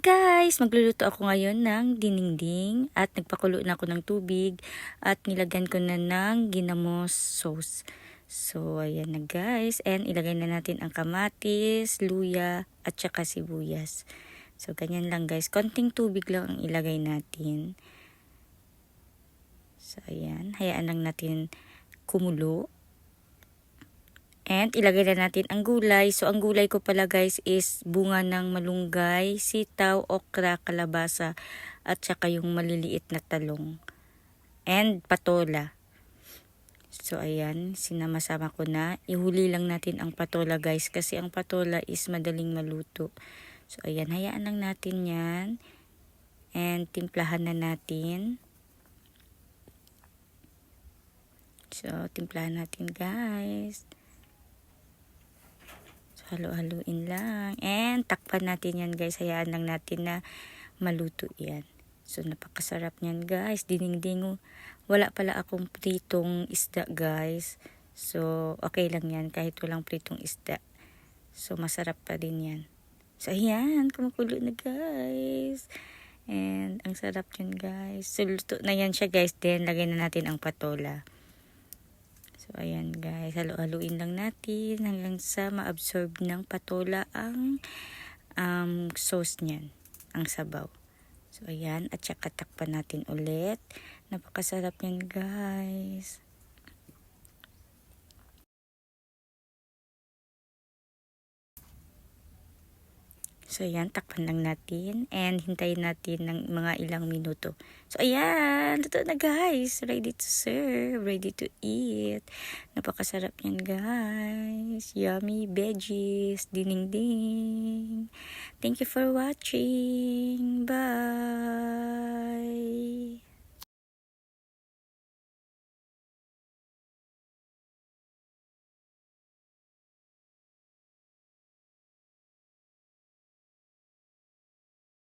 Guys, magluluto ako ngayon ng dinengdeng at nagpakulo na ako ng tubig at nilagyan ko na ng ginamos sauce. So, ayan na guys. And ilagay na natin ang kamatis, luya at saka sibuyas. So, ganyan lang guys. Konting tubig lang ang ilagay natin. So, ayan. Hayaan lang natin kumulo. And ilagay na natin ang gulay. So ang gulay ko pala guys is bunga ng malunggay, sitaw, okra, kalabasa at saka yung maliliit na talong. And patola. So ayan, sinama-sama ko na. Ihuli lang natin ang patola guys kasi ang patola is madaling maluto. So ayan, hayaan lang natin yan. And timplahan na natin. So timplahan natin guys. Halo-haluin lang. And takpan natin yan guys. Hayaan lang natin na maluto yan. So napakasarap niyan guys. Dinengdeng. Wala pala akong pritong isda guys. So okay lang yan kahit walang pritong isda. So masarap pa din yan. So ayan. Kumukulo na guys. And ang sarap yan guys. So luto na yan siya guys. Then lagay na natin ang patola. So, ayan guys, halo-haluin lang natin hanggang sa ma-absorb ng patola ang sauce niyan, ang sabaw. So, ayan, at saka takpan natin ulit. Napakasarap yan guys. So, ayan, takpan lang natin and hintayin natin ng mga ilang minuto. So, ayan, luto na guys. Ready to serve, ready to eat. Napakasarap yan guys. Yummy veggies, dinengdeng. Thank you for watching. Bye!